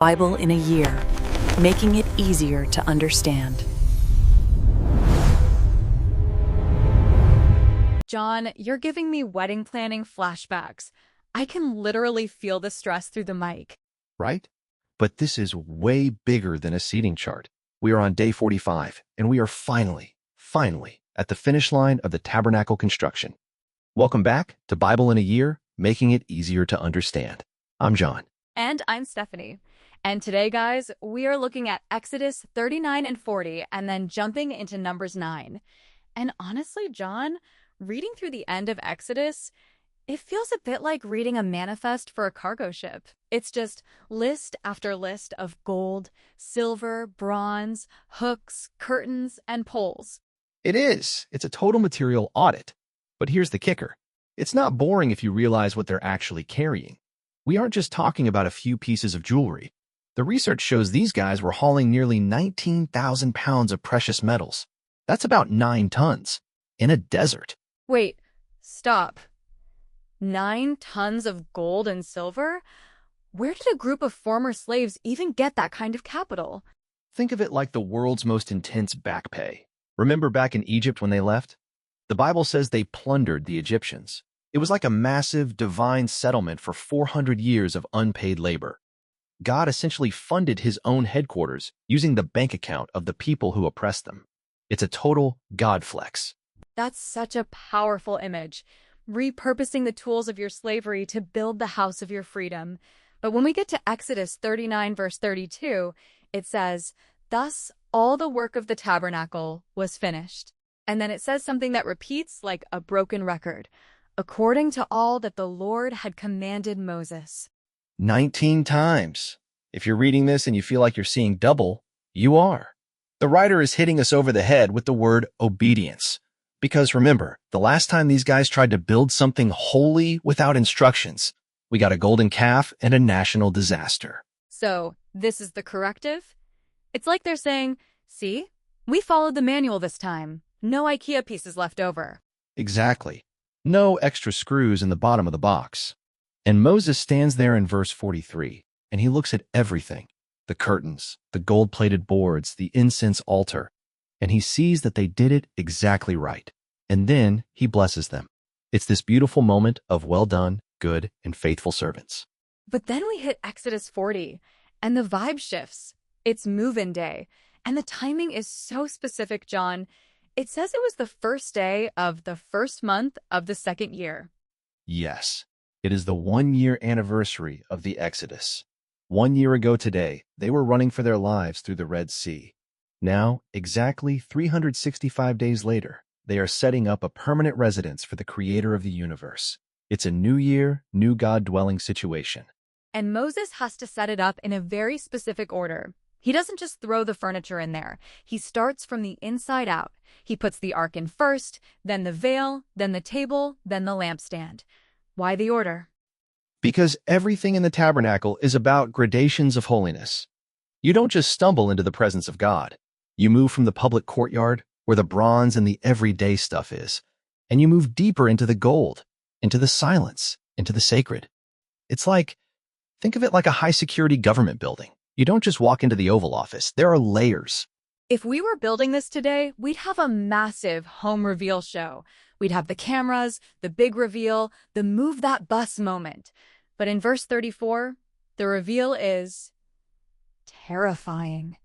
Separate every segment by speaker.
Speaker 1: Bible in a year, making it easier to understand.
Speaker 2: John, you're giving me wedding planning flashbacks. I can literally feel the stress through the mic.
Speaker 3: Right? But this is way bigger than a seating chart. We are on day 45, and we are finally at the finish line of the Tabernacle construction. Welcome back to Bible in a Year, making it easier to understand. I'm John.
Speaker 2: And I'm Stephanie. And today, guys, we are looking at Exodus 39 and 40 and then jumping into Numbers 9. And honestly, John, reading through the end of Exodus, it feels a bit like reading a manifest for a cargo ship. It's just list after list of gold, silver, bronze, hooks, curtains, and poles.
Speaker 3: It is. It's a total material audit. But here's the kicker. It's not boring if you realize what they're actually carrying. We aren't just talking about a few pieces of jewelry. The research shows these guys were hauling nearly 19,000 pounds of precious metals. That's about 9 tons in a desert.
Speaker 2: Wait, stop. 9 tons of gold and silver? Where did a group of former slaves even get that kind of capital?
Speaker 3: Think of it like the world's most intense back pay. Remember back in Egypt when they left? The Bible says they plundered the Egyptians. It was like a massive divine settlement for 400 years of unpaid labor. God essentially funded his own headquarters using the bank account of the people who oppressed them. It's a total God flex.
Speaker 2: That's such a powerful image, repurposing the tools of your slavery to build the house of your freedom. But when we get to Exodus 39, verse 32, it says, "Thus all the work of the tabernacle was finished." And then it says something that repeats like a broken record, according to all that the Lord had commanded Moses.
Speaker 3: 19 times. If you're reading this and you feel like you're seeing double, you are. The writer is hitting us over the head with the word obedience. Because remember, the last time these guys tried to build something holy without instructions, we got a golden calf and a national disaster.
Speaker 2: So this is the corrective? It's like they're saying, see, we followed the manual this time. No IKEA pieces left over.
Speaker 3: Exactly. No extra screws in the bottom of the box. And Moses stands there in verse 43, and he looks at everything, the curtains, the gold-plated boards, the incense altar, and he sees that they did it exactly right. And then he blesses them. It's this beautiful moment of well done, good, and faithful servants.
Speaker 2: But then we hit Exodus 40, and the vibe shifts. It's move-in day, and the timing is so specific, John. It says it was the first day of the first month of the second year.
Speaker 3: Yes, it is the 1-year anniversary of the Exodus. 1 year ago today, they were running for their lives through the Red Sea. Now, exactly 365 days later, they are setting up a permanent residence for the creator of the universe. It's a new year, new God-dwelling situation.
Speaker 2: And Moses has to set it up in a very specific order. He doesn't just throw the furniture in there. He starts from the inside out. He puts the ark in first, then the veil, then the table, then the lampstand. Why the order?
Speaker 3: Because everything in the tabernacle is about gradations of holiness. You don't just stumble into the presence of God. You move from the public courtyard, where the bronze and the everyday stuff is, and you move deeper into the gold, into the silence, into the sacred. It's like, think of it like a high-security government building. You don't just walk into the Oval Office. There are layers.
Speaker 2: If we were building this today, we'd have a massive home reveal show. We'd have the cameras, the big reveal, the move that bus moment. But in verse 34, the reveal is terrifying.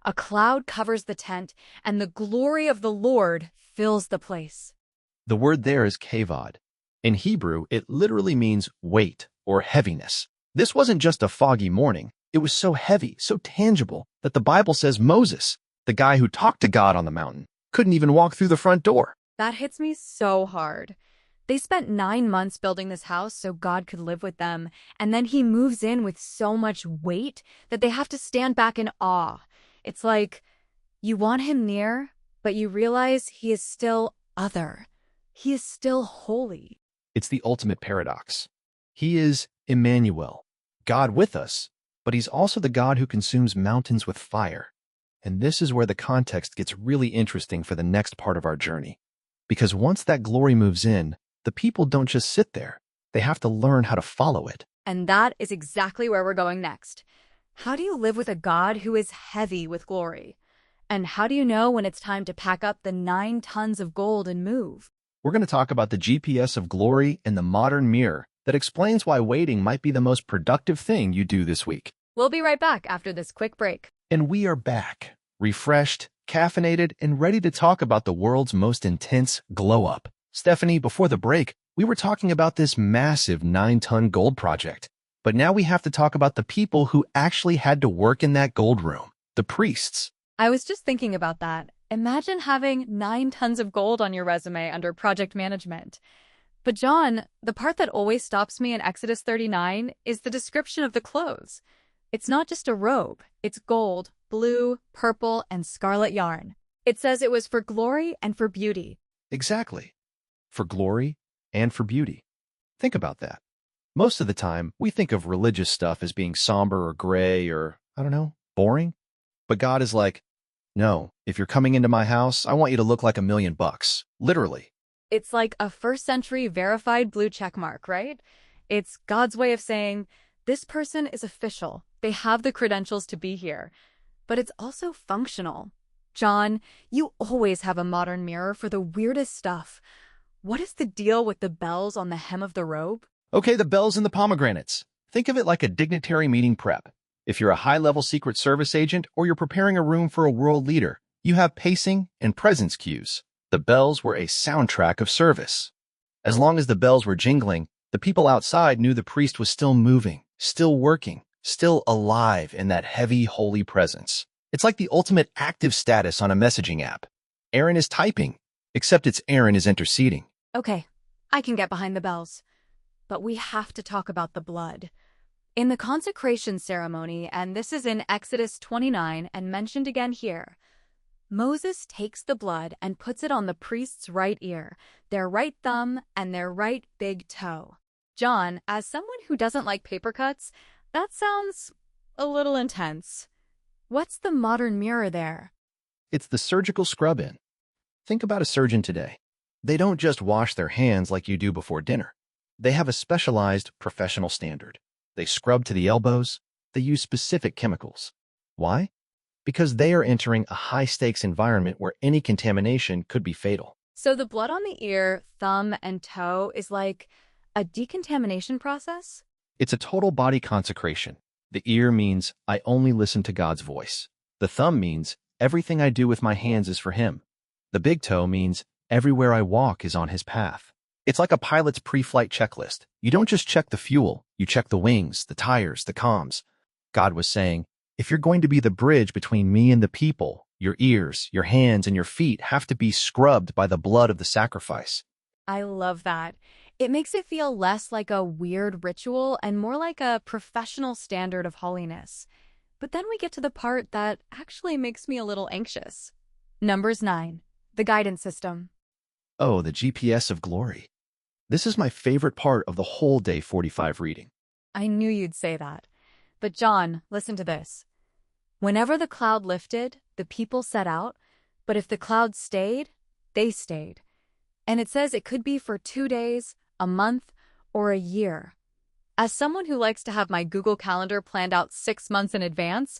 Speaker 2: A cloud covers the tent, and the glory of the Lord fills the place.
Speaker 3: The word there is kavod. In Hebrew, it literally means weight or heaviness. This wasn't just a foggy morning. It was so heavy, so tangible, that the Bible says Moses, the guy who talked to God on the mountain, couldn't even walk through the front door.
Speaker 2: That hits me so hard. They spent 9 months building this house so God could live with them, and then he moves in with so much weight that they have to stand back in awe. It's like, you want him near, but you realize he is still other. He is still holy.
Speaker 3: It's the ultimate paradox. He is Emmanuel, God with us, but he's also the God who consumes mountains with fire. And this is where the context gets really interesting for the next part of our journey. Because once that glory moves in, the people don't just sit there. They have to learn how to follow it.
Speaker 2: And that is exactly where we're going next. How do you live with a God who is heavy with glory? And how do you know when it's time to pack up the 9 tons of gold and move?
Speaker 3: We're going to talk about the GPS of glory and the modern mirror that explains why waiting might be the most productive thing you do this week.
Speaker 2: We'll be right back after this quick break.
Speaker 3: And we are back, refreshed, caffeinated, and ready to talk about the world's most intense glow-up. Stephanie, before the break, we were talking about this massive 9-ton gold project. But now we have to talk about the people who actually had to work in that gold room, the priests.
Speaker 2: I was just thinking about that. Imagine having 9 tons of gold on your resume under project management. But John, the part that always stops me in Exodus 39 is the description of the clothes. It's not just a robe. It's gold, blue, purple, and scarlet yarn. It says it was for glory and for beauty.
Speaker 3: Exactly. For glory and for beauty. Think about that. Most of the time, we think of religious stuff as being somber or gray or, boring. But God is like, no, if you're coming into my house, I want you to look like $1,000,000. Literally.
Speaker 2: It's like a first-century verified blue check mark, right? It's God's way of saying, this person is official. They have the credentials to be here. But it's also functional. John, you always have a modern mirror for the weirdest stuff. What is the deal with the bells on the hem of the robe?
Speaker 3: Okay, the bells and the pomegranates. Think of it like a dignitary meeting prep. If you're a high-level Secret Service agent or you're preparing a room for a world leader, you have pacing and presence cues. The bells were a soundtrack of service. As long as the bells were jingling, the people outside knew the priest was still moving, still working, still alive in that heavy, holy presence. It's like the ultimate active status on a messaging app. Aaron is typing, except it's Aaron is interceding.
Speaker 2: Okay, I can get behind the bells. But we have to talk about the blood. In the consecration ceremony, and this is in Exodus 29 and mentioned again here, Moses takes the blood and puts it on the priest's right ear, their right thumb, and their right big toe. John, as someone who doesn't like paper cuts, that sounds a little intense. What's the modern mirror there?
Speaker 3: It's the surgical scrub-in. Think about a surgeon today. They don't just wash their hands like you do before dinner. They have a specialized professional standard. They scrub to the elbows. They use specific chemicals. Why? Because they are entering a high-stakes environment where any contamination could be fatal.
Speaker 2: So the blood on the ear, thumb, and toe is like a decontamination process?
Speaker 3: It's a total body consecration. The ear means I only listen to God's voice. The thumb means everything I do with my hands is for Him. The big toe means everywhere I walk is on His path. It's like a pilot's pre-flight checklist. You don't just check the fuel, you check the wings, the tires, the comms. God was saying, if you're going to be the bridge between me and the people, your ears, your hands, and your feet have to be scrubbed by the blood of the sacrifice.
Speaker 2: I love that. It makes it feel less like a weird ritual and more like a professional standard of holiness. But then we get to the part that actually makes me a little anxious. Numbers 9, the guidance system.
Speaker 3: Oh, the GPS of glory. This is my favorite part of the whole day 45 reading.
Speaker 2: I knew you'd say that. But John, listen to this. Whenever the cloud lifted, the people set out, but if the cloud stayed, they stayed. And it says it could be for 2 days, a month, or a year. As someone who likes to have my Google Calendar planned out 6 months in advance,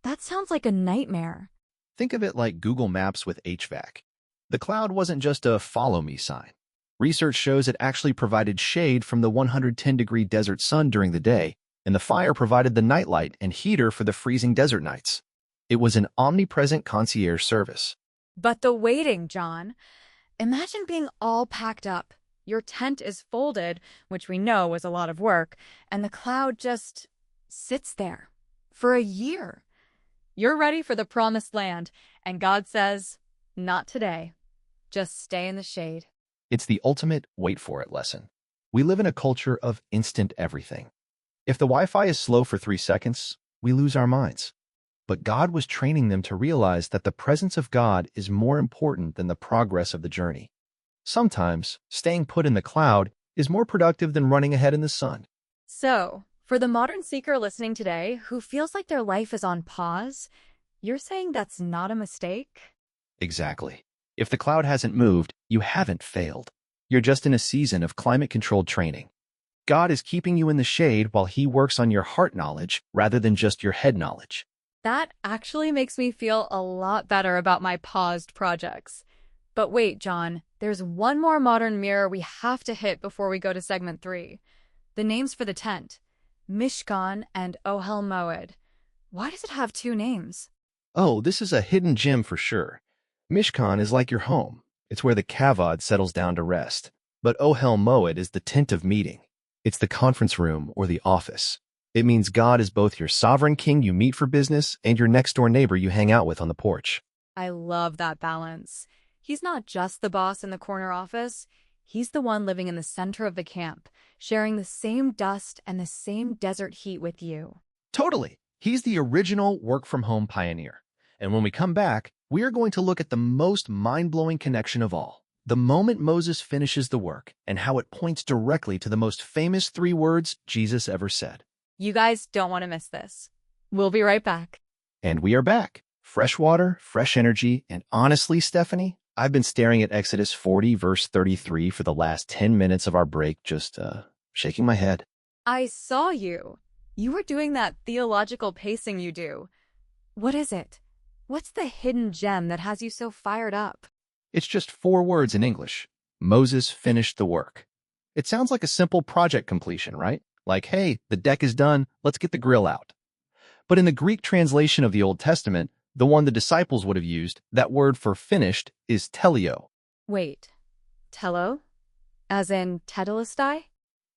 Speaker 2: that sounds like a nightmare.
Speaker 3: Think of it like Google Maps with HVAC. The cloud wasn't just a follow me sign. Research shows it actually provided shade from the 110-degree desert sun during the day, and the fire provided the nightlight and heater for the freezing desert nights. It was an omnipresent concierge service.
Speaker 2: But the waiting, John. Imagine being all packed up. Your tent is folded, which we know was a lot of work, and the cloud just sits there for a year. You're ready for the promised land, and God says, not today. Just stay in the shade.
Speaker 3: It's the ultimate wait for it lesson. We live in a culture of instant everything. If the Wi-Fi is slow for 3 seconds, we lose our minds. But God was training them to realize that the presence of God is more important than the progress of the journey. Sometimes, staying put in the cloud is more productive than running ahead in the sun.
Speaker 2: So, for the modern seeker listening today who feels like their life is on pause, you're saying that's not a mistake?
Speaker 3: Exactly. If the cloud hasn't moved, you haven't failed. You're just in a season of climate-controlled training. God is keeping you in the shade while he works on your heart knowledge rather than just your head knowledge.
Speaker 2: That actually makes me feel a lot better about my paused projects. But wait, John, there's one more modern mirror we have to hit before we go to segment 3. The names for the tent, Mishkan and Ohel Moed. Why does it have 2 names?
Speaker 3: Oh, this is a hidden gem for sure. Mishkan is like your home. It's where the kavod settles down to rest. But Ohel Moed is the tent of meeting. It's the conference room or the office. It means God is both your sovereign king you meet for business and your next-door neighbor you hang out with on the porch.
Speaker 2: I love that balance. He's not just the boss in the corner office. He's the one living in the center of the camp, sharing the same dust and the same desert heat with you.
Speaker 3: Totally. He's the original work-from-home pioneer. And when we come back, we are going to look at the most mind-blowing connection of all. The moment Moses finishes the work and how it points directly to the most famous 3 words Jesus ever said.
Speaker 2: You guys don't want to miss this. We'll be right back.
Speaker 3: And we are back. Fresh water, fresh energy, and honestly, Stephanie, I've been staring at Exodus 40, verse 33 for the last 10 minutes of our break, just shaking my head.
Speaker 2: I saw you. You were doing that theological pacing you do. What is it? What's the hidden gem that has you so fired up?
Speaker 3: It's just 4 words in English. Moses finished the work. It sounds like a simple project completion, right? Like, hey, the deck is done, let's get the grill out. But in the Greek translation of the Old Testament, the one the disciples would have used, that word for finished is telio.
Speaker 2: Wait, tello? As in tetelestai?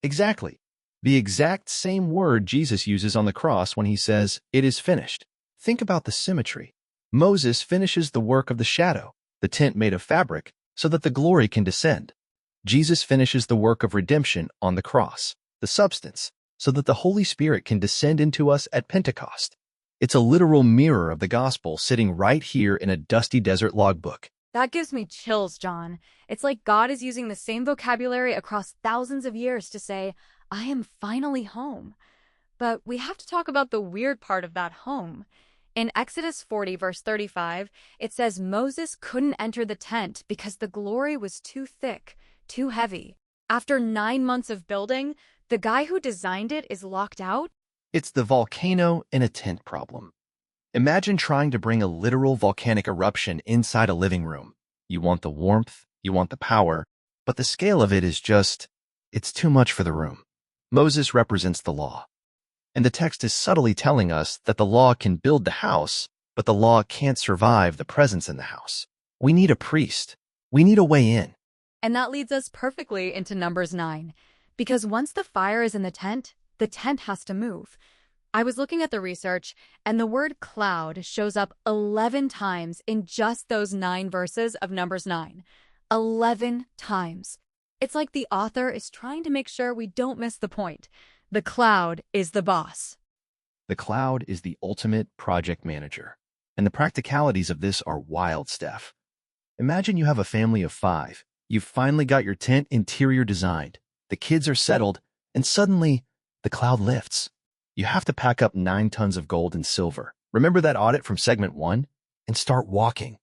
Speaker 3: Exactly. The exact same word Jesus uses on the cross when he says, "It is finished." Think about the symmetry. Moses finishes the work of the shadow, the tent made of fabric, so that the glory can descend. Jesus finishes the work of redemption on the cross, the substance, so that the Holy Spirit can descend into us at Pentecost. It's a literal mirror of the gospel sitting right here in a dusty desert logbook.
Speaker 2: That gives me chills, John. It's like God is using the same vocabulary across thousands of years to say, I am finally home. But we have to talk about the weird part of that home. In Exodus 40, verse 35, it says Moses couldn't enter the tent because the glory was too thick, too heavy. After 9 months of building, the guy who designed it is locked out?
Speaker 3: It's the volcano in a tent problem. Imagine trying to bring a literal volcanic eruption inside a living room. You want the warmth, you want the power, but the scale of it is just, it's too much for the room. Moses represents the law. And the text is subtly telling us that the law can build the house, but the law can't survive the presence in the house. We need a priest. We need a way in.
Speaker 2: And that leads us perfectly into Numbers 9. Because once the fire is in the tent has to move. I was looking at the research, and the word cloud shows up 11 times in just those 9 verses of Numbers 9. 11 times. It's like the author is trying to make sure we don't miss the point. The cloud is the boss.
Speaker 3: The cloud is the ultimate project manager. And the practicalities of this are wild, Steph. Imagine you have a family of 5. You've finally got your tent interior designed. The kids are settled, and suddenly, the cloud lifts. You have to pack up 9 tons of gold and silver. Remember that audit from segment 1? And start walking.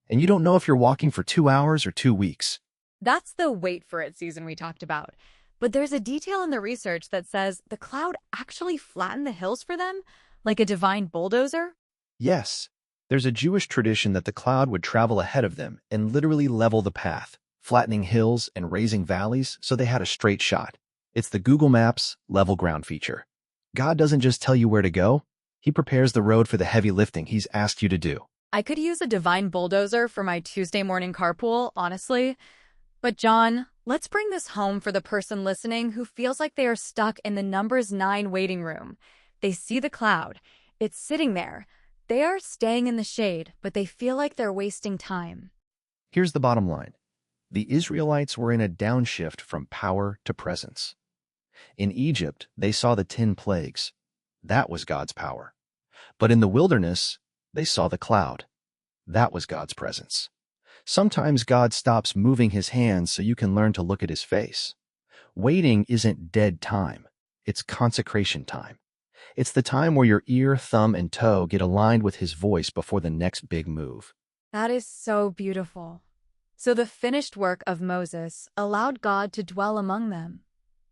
Speaker 3: And you don't know if you're walking for 2 hours or 2 weeks.
Speaker 2: That's the wait for it season we talked about. But there's a detail in the research that says the cloud actually flattened the hills for them, like a divine bulldozer.
Speaker 3: Yes, there's a Jewish tradition that the cloud would travel ahead of them and literally level the path, flattening hills and raising valleys so they had a straight shot. It's the Google Maps level ground feature. God doesn't just tell you where to go. He prepares the road for the heavy lifting he's asked you to do.
Speaker 2: I could use a divine bulldozer for my Tuesday morning carpool, honestly. But John, let's bring this home for the person listening who feels like they are stuck in the Numbers 9 waiting room. They see the cloud. It's sitting there. They are staying in the shade, but they feel like they're wasting time.
Speaker 3: Here's the bottom line. The Israelites were in a downshift from power to presence. In Egypt, they saw the 10 plagues. That was God's power. But in the wilderness, they saw the cloud. That was God's presence. Sometimes God stops moving his hands so you can learn to look at his face. Waiting isn't dead time. It's consecration time. It's the time where your ear, thumb, and toe get aligned with his voice before the next big move.
Speaker 2: That is so beautiful. So the finished work of Moses allowed God to dwell among them.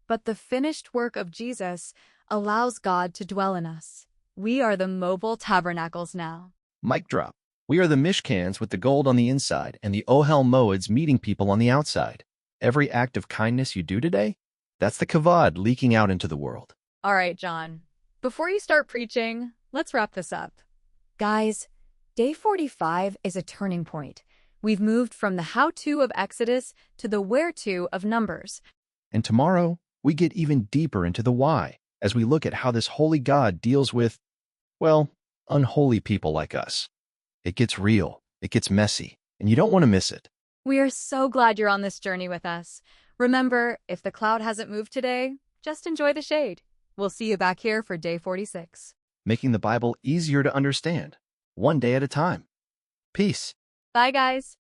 Speaker 2: but the finished work of Jesus allows God to dwell in us. We are the mobile tabernacles now.
Speaker 3: Mic drop. We are the Mishkans with the gold on the inside and the Ohel Moeds meeting people on the outside. Every act of kindness you do today, that's the kavod leaking out into the world.
Speaker 2: All right, John. Before you start preaching, let's wrap this up. Guys, day 45 is a turning point. We've moved from the how-to of Exodus to the where-to of Numbers.
Speaker 3: And tomorrow, we get even deeper into the why as we look at how this holy God deals with, well, unholy people like us. It gets real, it gets messy, and you don't want to miss it.
Speaker 2: We are so glad you're on this journey with us. Remember, if the cloud hasn't moved today, just enjoy the shade. We'll see you back here for day 46.
Speaker 3: Making the Bible easier to understand, one day at a time. Peace.
Speaker 2: Bye, guys.